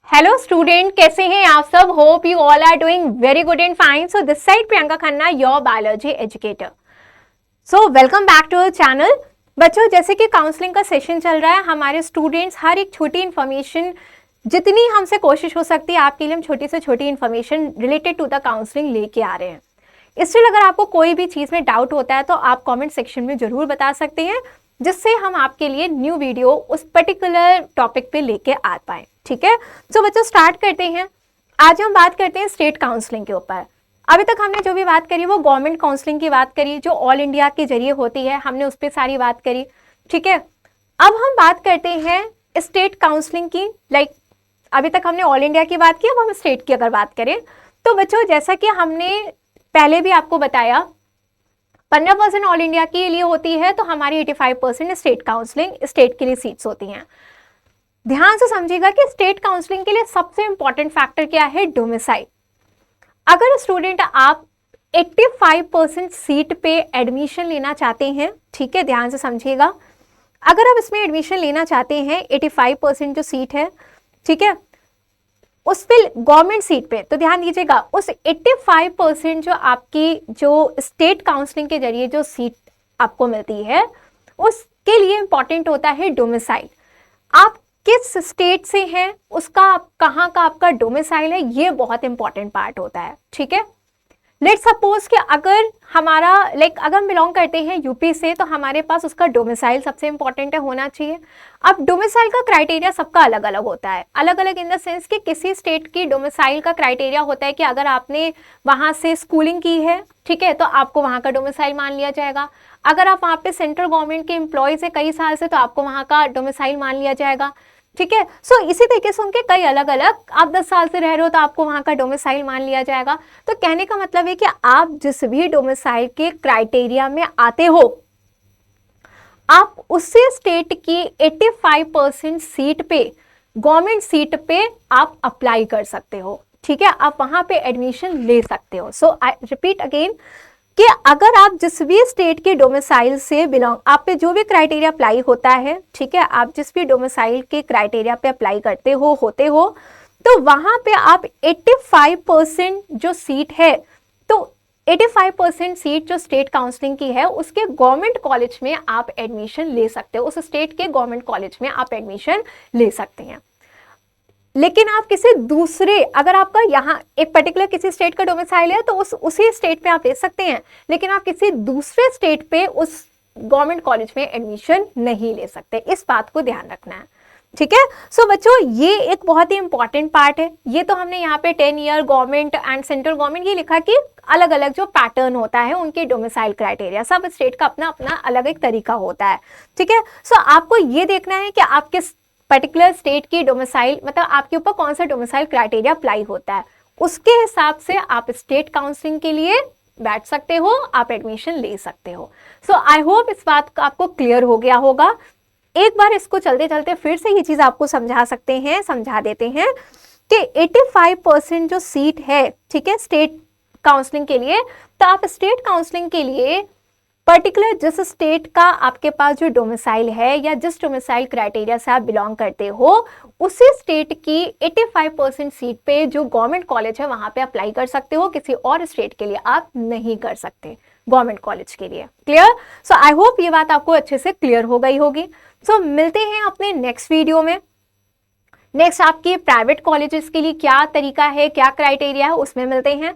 Hello student, कैसे हैं आप सब। Hope you all are doing very good and fine. So this side Priyanka Khanna, your biology educator. So welcome back to our channel. बच्चों, जैसे कि counselling का सेशन चल रहा है, हमारे स्टूडेंट्स हर एक छोटी इन्फॉर्मेशन, जितनी हमसे कोशिश हो सकती है आपके लिए, हम छोटी से छोटी information related to the counselling लेके आ रहे हैं। इसलिए अगर आपको कोई भी चीज़ में डाउट होता है तो आप कमेंट सेक्शन में जरूर बता सकते हैं, जिससे हम आपके लिए न्यू वीडियो उस पर्टिकुलर टॉपिक पे लेके आ पाए। ठीक है, सो बच्चों स्टार्ट करते हैं। आज हम बात करते हैं स्टेट काउंसलिंग के ऊपर। अभी तक हमने जो भी बात करी वो गवर्नमेंट काउंसलिंग की बात करी, जो ऑल इंडिया के जरिए होती है, हमने उस पर सारी बात करी। ठीक है, अब हम बात करते हैं स्टेट काउंसलिंग की। अभी तक हमने ऑल इंडिया की बात की, अब हम स्टेट की अगर बात करें तो बच्चों, जैसा कि हमने पहले भी आपको बताया, 15% ऑल इंडिया के लिए होती है, तो हमारी 85% स्टेट काउंसलिंग, स्टेट के लिए सीट्स होती हैं। ध्यान से समझिएगा कि स्टेट काउंसलिंग के लिए सबसे इंपॉर्टेंट फैक्टर क्या है, डोमिसाइल। अगर स्टूडेंट आप 85% सीट पे एडमिशन लेना चाहते हैं, ठीक है, ध्यान से समझिएगा, अगर आप इसमें एडमिशन लेना चाहते हैं 85% जो सीट है, ठीक है, उस पे गवर्नमेंट सीट पे, तो ध्यान दीजिएगा उस 85% जो आपकी जो स्टेट काउंसलिंग के जरिए जो सीट आपको मिलती है, उसके लिए इंपॉर्टेंट होता है डोमिसाइल। आप किस स्टेट से हैं, उसका कहाँ का आपका डोमिसाइल है, ये बहुत इंपॉर्टेंट पार्ट होता है। ठीक है, लेट सपोज कि अगर हमारा अगर हम बिलोंग करते हैं यूपी से, तो हमारे पास उसका डोमिसाइल सबसे इंपॉर्टेंट है, होना चाहिए। अब डोमिसाइल का क्राइटेरिया सबका अलग अलग होता है, अलग अलग इन द सेंस कि किसी स्टेट की डोमिसाइल का क्राइटेरिया होता है कि अगर आपने वहां से स्कूलिंग की है, ठीक है, तो आपको वहां का डोमिसाइल मान लिया जाएगा। अगर आप वहां पे सेंट्रल गवर्नमेंट के एम्प्लॉयज है कई साल से, तो आपको वहां का डोमिसाइल मान लिया जाएगा। ठीक है, सो इसी तरीके से उनके कई अलग अलग, आप 10 साल से रह रहे हो तो आपको वहां का डोमिसाइल मान लिया जाएगा। तो कहने का मतलब है कि आप जिस भी डोमिसाइल के क्राइटेरिया में आते हो, आप उसी स्टेट की 85% सीट पे, गवर्नमेंट सीट पे आप अप्लाई कर सकते हो। ठीक है, आप वहां पे एडमिशन ले सकते हो। सो आई रिपीट अगेन कि अगर आप जिस भी स्टेट के डोमिसाइल से बिलोंग, आप पे जो भी क्राइटेरिया अप्लाई होता है, ठीक है, आप जिस भी डोमिसाइल के क्राइटेरिया पे अप्लाई करते हो, होते हो, तो वहां पे आप 85% जो सीट है, तो 85% सीट जो स्टेट काउंसलिंग की है, उसके गवर्नमेंट कॉलेज में आप एडमिशन ले सकते हो, उस स्टेट के गवर्नमेंट कॉलेज में आप एडमिशन ले सकते हैं। लेकिन आप किसी दूसरे, अगर आपका यहाँ एक पर्टिकुलर किसी स्टेट का डोमिसाइल है, तो उसी स्टेट पे आप ले सकते हैं, लेकिन आप किसी दूसरे स्टेट पे उस गवर्नमेंट कॉलेज में एडमिशन नहीं ले सकते। इस बात को ध्यान रखना है। ठीक है, सो बच्चों ये एक बहुत ही इंपॉर्टेंट पार्ट है। ये तो हमने यहाँ पे 10 year government and central government ये लिखा कि अलग अलग जो पैटर्न होता है उनके डोमिसाइल क्राइटेरिया, सब स्टेट का अपना अपना अलग एक तरीका होता है। ठीक है, सो आपको ये देखना है कि आप किस पर्टिकुलर स्टेट की डोमिसाइल, मतलब आपके ऊपर कौन सा डोमिसाइल क्राइटेरिया अप्लाई होता है, उसके हिसाब से आप स्टेट काउंसलिंग के लिए बैठ सकते हो, आप एडमिशन ले सकते हो। सो आई होप इस बात का आपको क्लियर हो गया होगा। एक बार इसको चलते चलते फिर से ये चीज आपको समझा देते हैं कि 85% जो सीट है, ठीक है, स्टेट काउंसलिंग के लिए, तो आप स्टेट काउंसलिंग के लिए पर्टिकुलर जिस स्टेट का आपके पास जो डोमिसाइल है, या जिस डोमिसाइल क्राइटेरिया से आप बिलोंग करते हो, उसी स्टेट की 85% सीट पे जो गवर्नमेंट कॉलेज है वहां पे अप्लाई कर सकते हो। किसी और स्टेट के लिए आप नहीं कर सकते, गवर्नमेंट कॉलेज के लिए। क्लियर? सो आई होप ये बात आपको अच्छे से क्लियर हो गई होगी। सो मिलते हैं अपने नेक्स्ट वीडियो में। नेक्स्ट आपके प्राइवेट कॉलेजेस के लिए क्या तरीका है, क्या क्राइटेरिया है, उसमें मिलते हैं।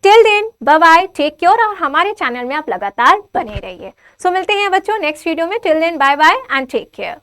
Till then bye bye, take care, और हमारे चैनल में आप लगातार बने रहिए। सो मिलते हैं बच्चों नेक्स्ट वीडियो में। Till then bye bye and take care.